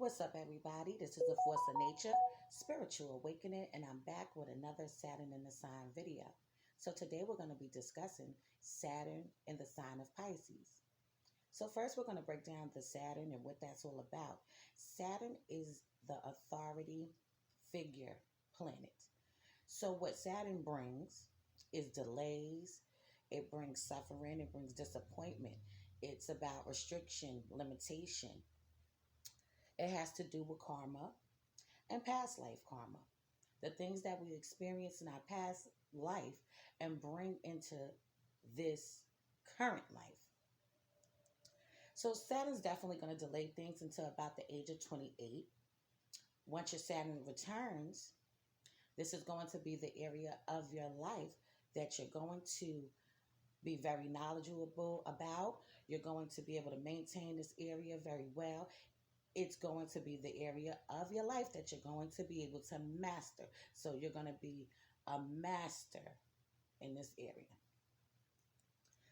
What's up, everybody? This is the Force of Nature, Spiritual Awakening, and I'm back with another Saturn in the Sign video. So today we're going to be discussing Saturn in the sign of Pisces. So first we're going to break down the Saturn and what that's all about. Saturn is the authority figure planet. So what Saturn brings is delays, it brings suffering, it brings disappointment. It's about restriction, limitation. It has to do with karma and past life karma. The things that we experience in our past life and bring into this current life. So Saturn's definitely going to delay things until about the age of 28. Once your Saturn returns, this is going to be the area of your life that you're going to be very knowledgeable about. You're going to be able to maintain this area very well. It's going to be the area of your life that you're going to be able to master. So you're going to be a master in this area.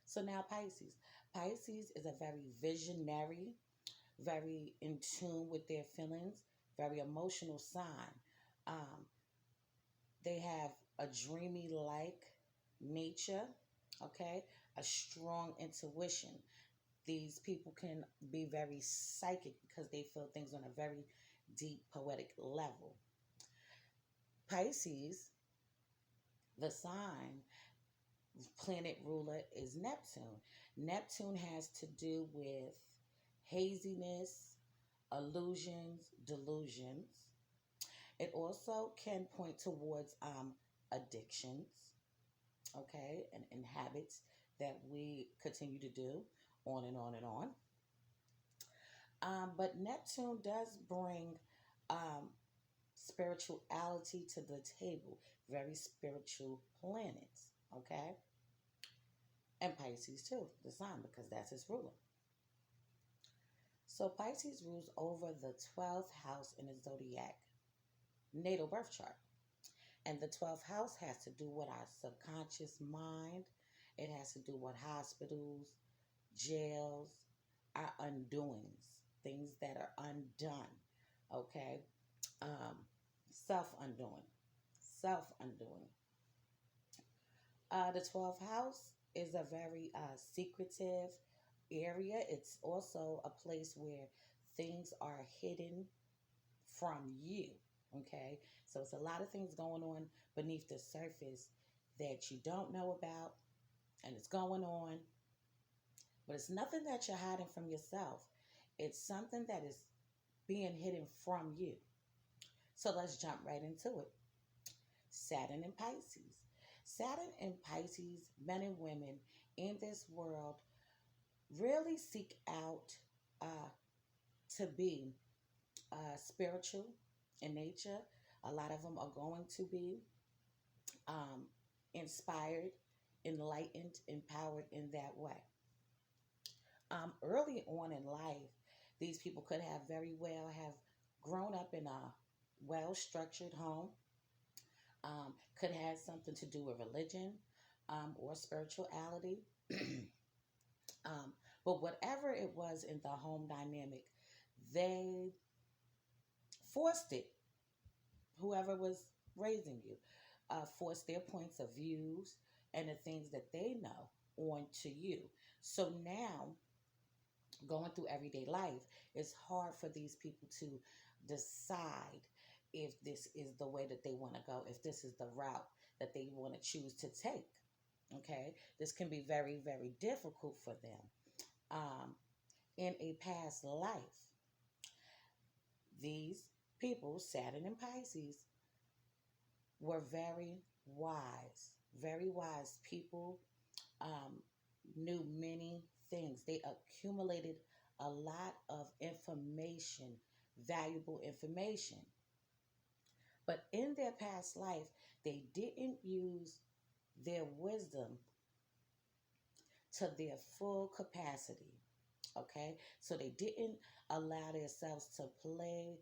So now Pisces. Pisces is a very visionary, very in tune with their feelings, very emotional sign. They have a dreamy like nature, okay? A strong intuition. These people can be very psychic because they feel things on a very deep poetic level. Pisces, the sign, planet ruler is Neptune. Neptune has to do with haziness, illusions, delusions. It also can point towards addictions, okay, and habits that we continue to do on and on and on. But Neptune does bring spirituality to the table, very spiritual planets, okay? And Pisces too, the sign, because that's its ruler. So Pisces rules over the 12th house in the zodiac natal birth chart. And the 12th house has to do with our subconscious mind. It has to do with hospitals, jails, our undoings, things that are undone, okay? Self-undoing. The 12th house is a very secretive area. It's also a place where things are hidden from you, okay? So it's a lot of things going on beneath the surface that you don't know about, and it's going on. But it's nothing that you're hiding from yourself. It's something that is being hidden from you. So let's jump right into it. Saturn and Pisces. Saturn and Pisces, men and women in this world, really seek out to be spiritual in nature. A lot of them are going to be inspired, enlightened, empowered in that way. Early on in life, these people could have very well have grown up in a well-structured home, could have something to do with religion or spirituality. But whatever it was in the home dynamic, they forced it. Whoever was raising you forced their points of views and the things that they know onto you. So now, going through everyday life, it's hard for these people to decide if this is the way that they want to go, if this is the route that they want to choose to take. Okay, this can be very, very difficult for them. In a past life, these people, Saturn and Pisces, were very wise people, knew many things. They accumulated a lot of information, valuable information. But in their past life, they didn't use their wisdom to their full capacity. Okay? So they didn't allow themselves to play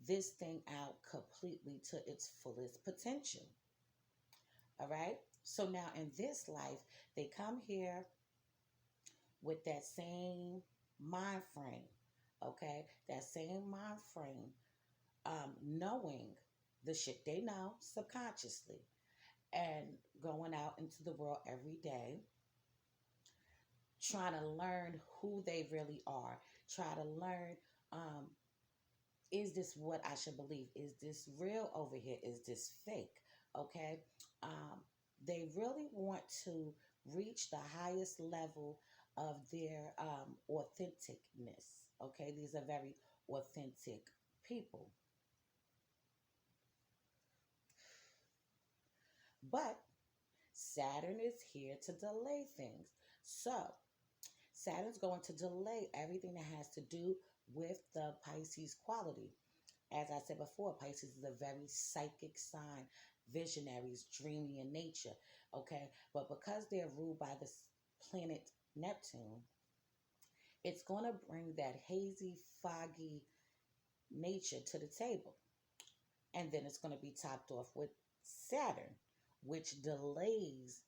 this thing out completely to its fullest potential. All right? So now in this life, they come here with that same mind frame okay? That same mind frame, knowing the shit they know subconsciously and going out into the world every day, trying to learn who they really are, try to learn, um, is this what I should believe? Is this real over here? Is this fake? Okay. Um, they really want to reach the highest level of their authenticness. Okay. These are very authentic people. But Saturn is here to delay things. So Saturn's going to delay everything that has to do with the Pisces quality. As I said before, Pisces is a very psychic sign, visionaries, dreamy in nature. Okay, but because they're ruled by the planet Neptune, it's going to bring that hazy, foggy nature to the table. And then it's going to be topped off with Saturn, which delays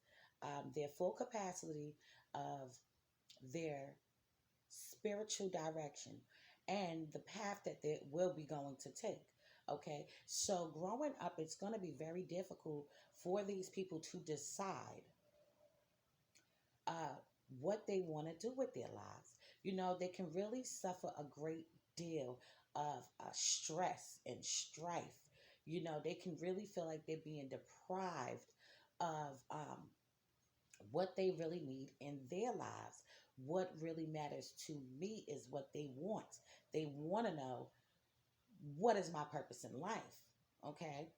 their full capacity of their spiritual direction and the path that they will be going to take. Okay, so growing up, it's going to be very difficult for these people to decide uh, what they want to do with their lives. You know, they can really suffer a great deal of stress and strife. You know, they can really feel like they're being deprived of what they really need in their lives. What really matters to me is what they want. They want to know, what is my purpose in life? Okay.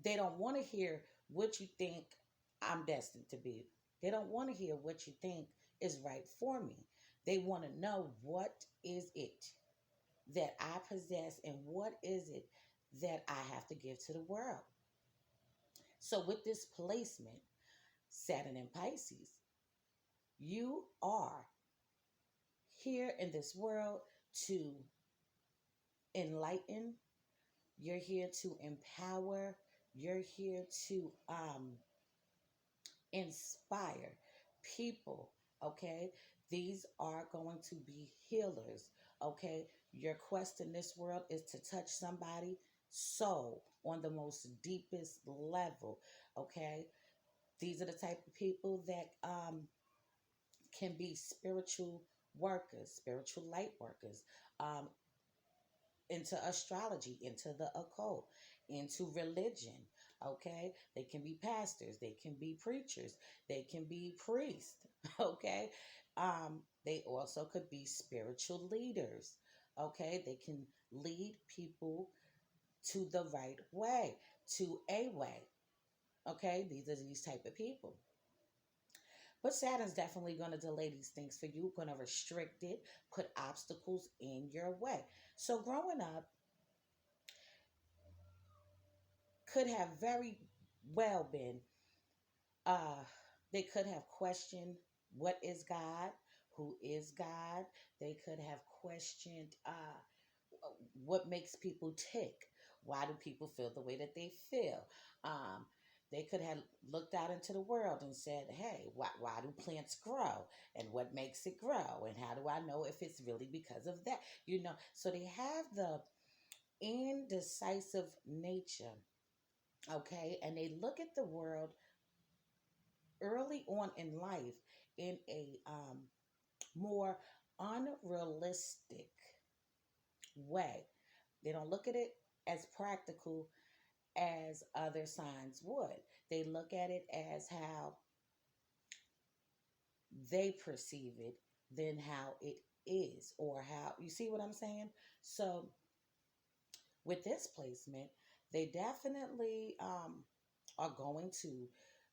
They don't want to hear what you think I'm destined to be. They don't want to hear what you think is right for me. They want to know, what is it that I possess and what is it that I have to give to the world. So with this placement, Saturn in Pisces, you are here in this world to enlighten, you're here to empower, you're here to inspire people, okay? These are going to be healers, okay? Your quest in this world is to touch somebody's soul on the most deepest level, okay? These are the type of people that can be spiritual workers, spiritual light workers, um, into astrology, into the occult, into religion. Okay, they can be pastors, they can be preachers, they can be priests. Okay, they also could be spiritual leaders. Okay, they can lead people to the right way, to a way. Okay, these are these type of people. But Saturn's definitely going to delay these things for you, going to restrict it, put obstacles in your way. So growing up could have very well been, uh, they could have questioned, what is God? Who is God? They could have questioned what makes people tick. Why do people feel the way that they feel? Um, they could have looked out into the world and said, hey, why do plants grow? And what makes it grow? And how do I know if it's really because of that? You know, so they have the indecisive nature, okay? And they look at the world early on in life in a more unrealistic way. They don't look at it as practical as other signs would. They look at it as how they perceive it than how it is, or how, you see what I'm saying? So with this placement, they definitely are going to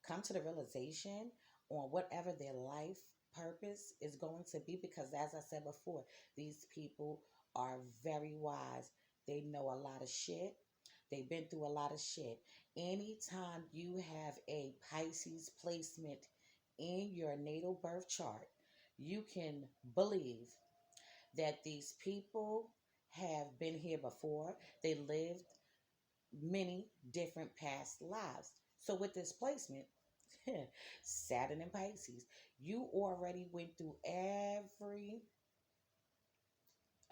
come to the realization on whatever their life purpose is going to be, because as I said before, these people are very wise. They know a lot of shit. They've been through a lot of shit. Anytime you have a Pisces placement in your natal birth chart, you can believe that these people have been here before. They lived many different past lives. So with this placement, Saturn and Pisces, you already went through every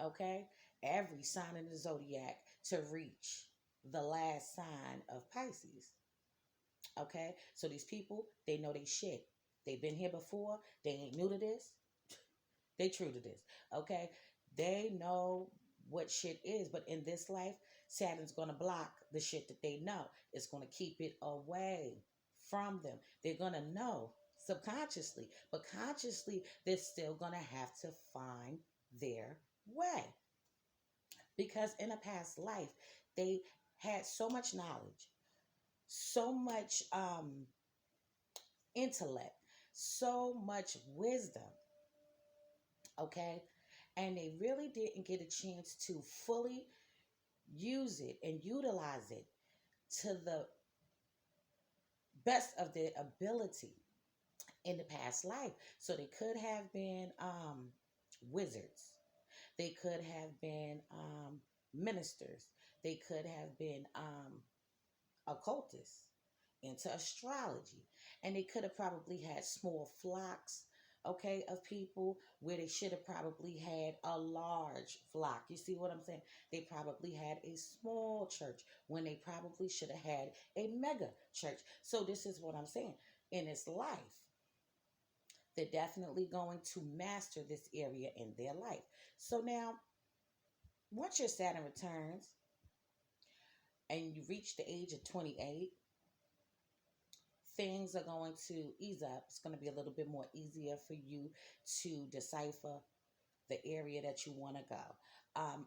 okay? Every sign in the zodiac to reach the last sign of Pisces, okay? So these people, they know they shit. They've been here before. They ain't new to this. They true to this, okay? They know what shit is, but in this life, Saturn's going to block the shit that they know. It's going to keep it away from them. They're going to know subconsciously, but consciously, they're still going to have to find their way. Because in a past life, they had so much knowledge, so much intellect, so much wisdom, okay? And they really didn't get a chance to fully use it and utilize it to the best of their ability in the past life. So they could have been wizards. They could have been ministers. They could have been occultists into astrology. And they could have probably had small flocks, okay, of people where they should have probably had a large flock. You see what I'm saying? They probably had a small church when they probably should have had a mega church. So this is what I'm saying. In this life, they're definitely going to master this area in their life. So now, once your Saturn returns and you reach the age of 28, things are going to ease up. It's going to be a little bit more easier for you to decipher the area that you want to go.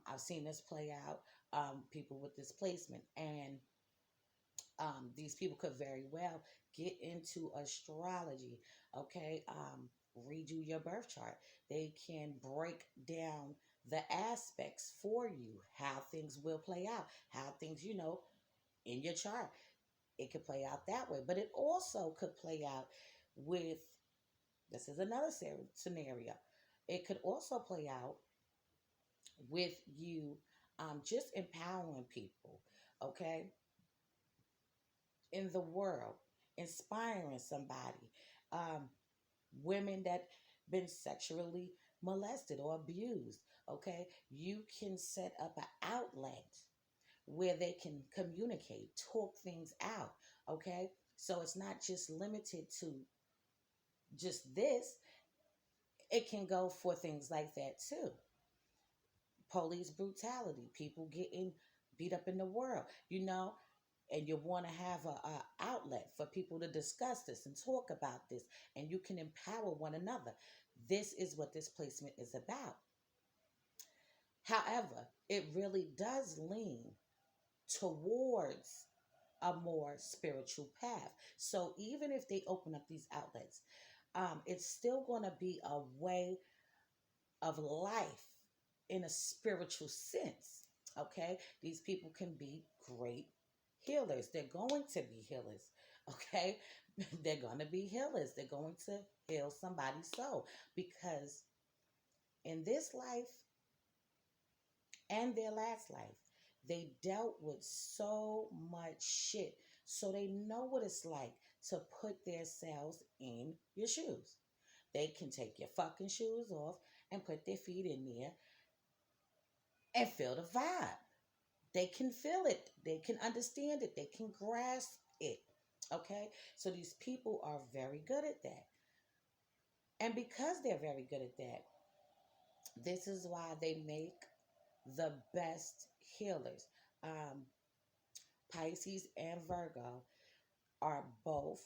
I've seen this play out, people with displacement, and these people could very well get into astrology, okay? Read you your birth chart. They can break down the aspects for you, how things will play out, how things, in your chart. It could play out that way, but it also could play out with, this is another scenario. It could also play out with you just empowering people, okay, in the world, inspiring somebody. Women that been sexually molested or abused, okay, you can set up an outlet where they can communicate, talk things out, okay? So it's not just limited to just this, it can go for things like that too. Police brutality, people getting beat up in the world, and you want to have a outlet for people to discuss this and talk about this, and you can empower one another. This is what this placement is about. However, it really does lean towards a more spiritual path. So even if they open up these outlets, it's still going to be a way of life in a spiritual sense. Okay, these people can be great healers. They're going to be healers. Okay, they're going to be healers. They're going to heal somebody's soul, because in this life and their last life, they dealt with so much shit. So they know what it's like to put themselves in your shoes. They can take your fucking shoes off and put their feet in there and feel the vibe. They can feel it. They can understand it. They can grasp it. Okay? So these people are very good at that. And because they're very good at that, this is why they make the best healers. Pisces and Virgo are both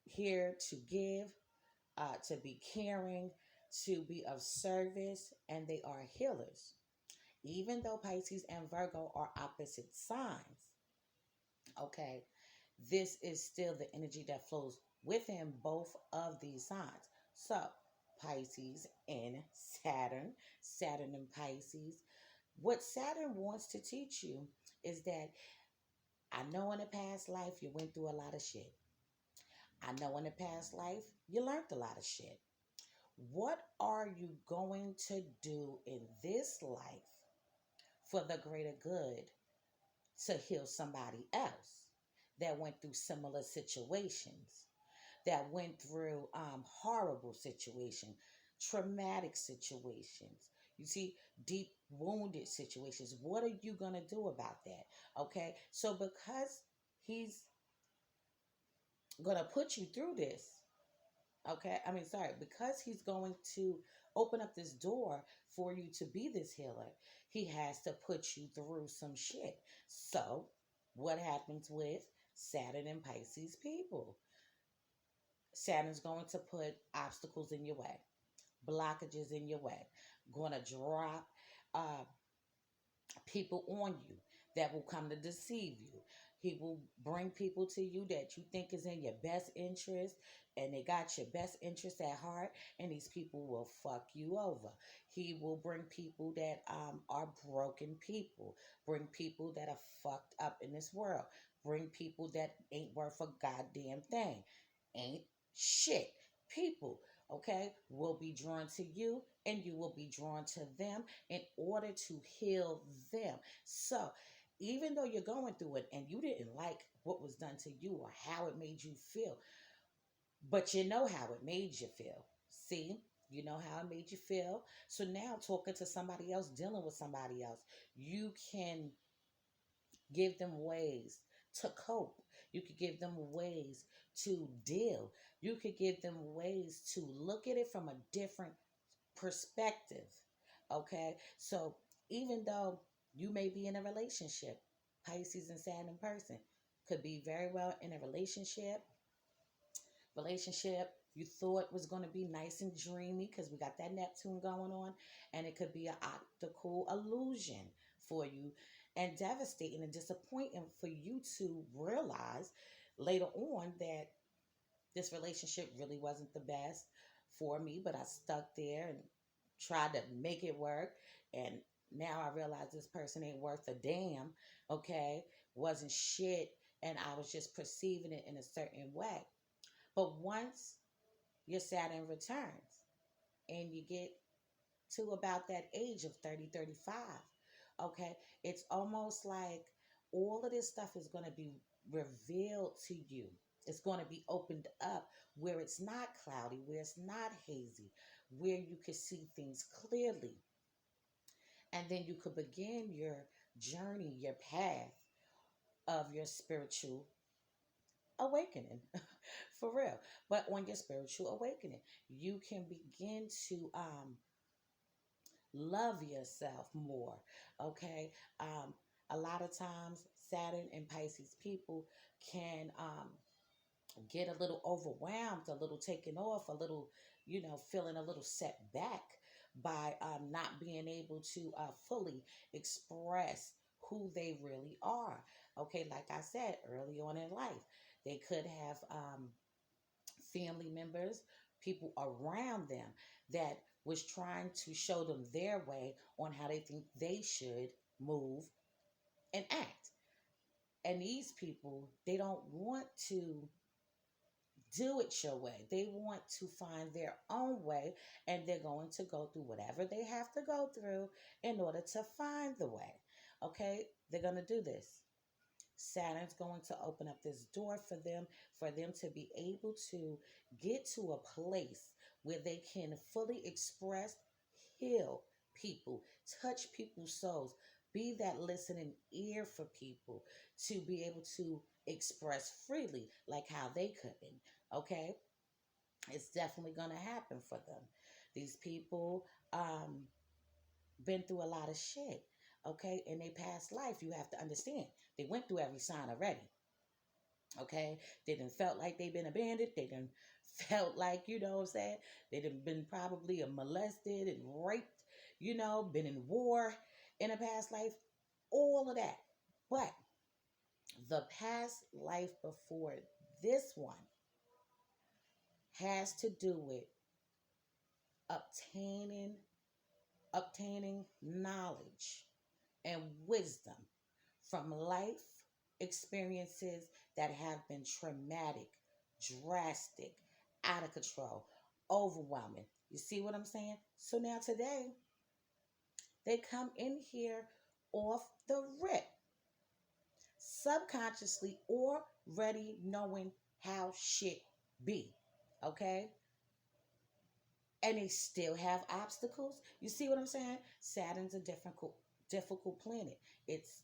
here to give, to be caring, to be of service, and they are healers. Even though Pisces and Virgo are opposite signs, okay, this is still the energy that flows within both of these signs. So, Pisces and Saturn, Saturn and Pisces. What Saturn wants to teach you is that I know in a past life you went through a lot of shit. I know in the past life you learned a lot of shit. What are you going to do in this life for the greater good to heal somebody else that went through similar situations, that went through horrible situations, traumatic situations? You see, deep wounded situations. What are you going to do about that? Okay, so because he's going to put you through this, okay, because he's going to open up this door for you to be this healer, he has to put you through some shit. So, what happens with Saturn and Pisces people? Saturn's going to put obstacles in your way, blockages in your way, going to drop uh, people on you that will come to deceive you. He will bring people to you that you think is in your best interest, and they got your best interest at heart, and these people will fuck you over. He will bring people that are broken people, bring people that are fucked up in this world, bring people that ain't worth a goddamn thing, ain't shit. People, okay, will be drawn to you, and you will be drawn to them in order to heal them. So, even though you're going through it and you didn't like what was done to you or how it made you feel, but you know how it made you feel. See, you know how it made you feel. So now, talking to somebody else, dealing with somebody else, you can give them ways to cope. You could give them ways to deal. You could give them ways to look at it from a different perspective. Okay, so even though you may be in a relationship, Pisces and Saturn person could be very well in a relationship you thought was going to be nice and dreamy because we got that Neptune going on, and it could be an optical illusion for you, and devastating and disappointing for you to realize later on that this relationship really wasn't the best for me, but I stuck there and tried to make it work. And now I realize this person ain't worth a damn, okay? Wasn't shit. And I was just perceiving it in a certain way. But once your Saturn returns and you get to about that age of 30, 35, okay, it's almost like all of this stuff is going to be revealed to you. It's going to be opened up where it's not cloudy, where it's not hazy, where you can see things clearly. And then you could begin your journey, your path of your spiritual awakening. For real. But on your spiritual awakening, you can begin to love yourself more. Okay. A lot of times Saturn and Pisces people can get a little overwhelmed, a little taken off, a little, feeling a little set back by not being able to fully express who they really are. Okay, like I said early on in life, they could have family members, people around them that was trying to show them their way on how they think they should move and act. And these people, they don't want to do it your way. They want to find their own way, and they're going to go through whatever they have to go through in order to find the way. Okay? They're going to do this. Saturn's going to open up this door for them to be able to get to a place where they can fully express, heal people, touch people's souls, be that listening ear for people to be able to express freely like how they couldn't. Okay? It's definitely going to happen for them. These people been through a lot of shit. Okay? In their past life, you have to understand, they went through every sign already. Okay? They done felt like they've been abandoned. They done felt like, you know what I'm saying? They done been probably molested and raped, been in war in a past life. All of that. But the past life before this one has to do with obtaining knowledge and wisdom from life experiences that have been traumatic, drastic, out of control, overwhelming. You see what I'm saying? So now today, they come in here off the rip, subconsciously already knowing how shit be. Okay? and they still have obstacles. You see what I'm saying? Saturn's a difficult planet. It's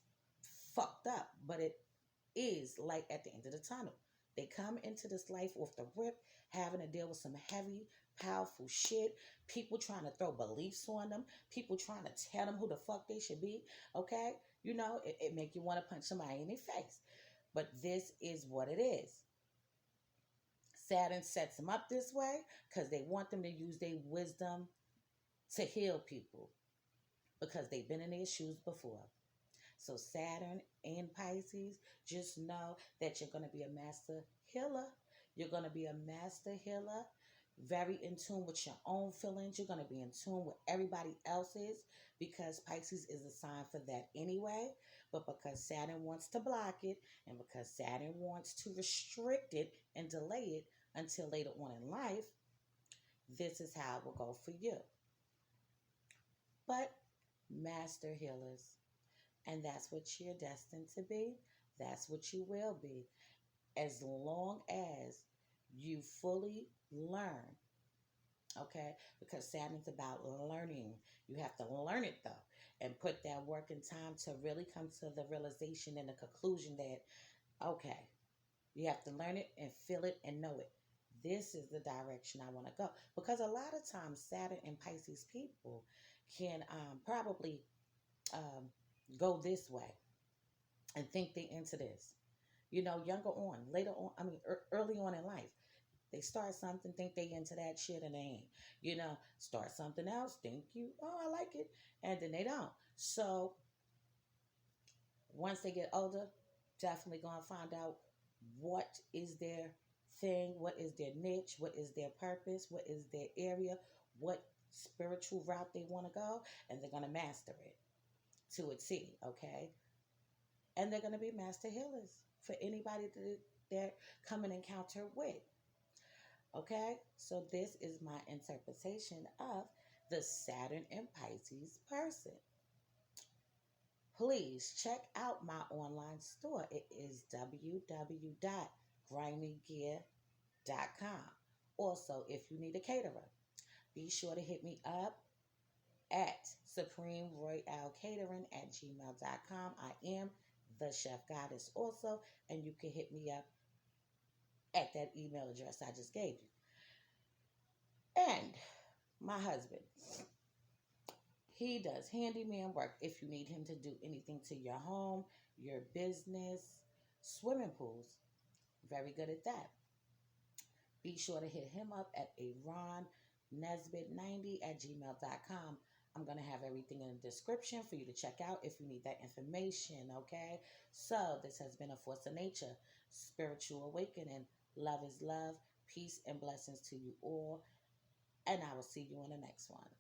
fucked up, but it is light at the end of the tunnel. They come into this life off the rip, having to deal with some heavy, powerful shit. People trying to throw beliefs on them. People trying to tell them who the fuck they should be. Okay? You know, it make you want to punch somebody in their face. But this is what it is. Saturn sets them up this way because they want them to use their wisdom to heal people because they've been in their shoes before. So Saturn and Pisces, just know that you're going to be a master healer. You're going to be a master healer, very in tune with your own feelings. You're going to be in tune with everybody else's because Pisces is a sign for that anyway. But because Saturn wants to block it and because Saturn wants to restrict it and delay it until later on in life, this is how it will go for you. But master healers. And that's what you're destined to be. That's what you will be. As long as you fully learn. Okay? Because Saturn's about learning. You have to learn it though. And put that work and time to really come to the realization and the conclusion that, okay, you have to learn it and feel it and know it. This is the direction I want to go. Because a lot of times Saturn and Pisces people can probably go this way and think they into this. You know, younger on, later on, early on in life. They start something, think they into that shit, and they ain't. You know, start something else, think you, oh, I like it, and then they don't. So, once they get older, definitely gonna find out what is their thing, what is their niche, what is their purpose, what is their area, what spiritual route they want to go, and they're gonna master it to a T, okay? And they're going to be master healers for anybody that they're coming encounter with, okay? So this is my interpretation of the Saturn and Pisces person. Please check out my online store. It is www.grimeygear.com. Also, if you need a caterer, be sure to hit me up at supremeroyalcatering@gmail.com. I am the Chef Goddess also, and you can hit me up at that email address I just gave you. And my husband, he does handyman work. If you need him to do anything to your home, your business, swimming pools, very good at that. Be sure to hit him up at aronnesbitt90@gmail.com. I'm going to have everything in the description for you to check out if you need that information, okay? So, this has been A Force of Nature, Spiritual Awakening. Love is love. Peace and blessings to you all. And I will see you in the next one.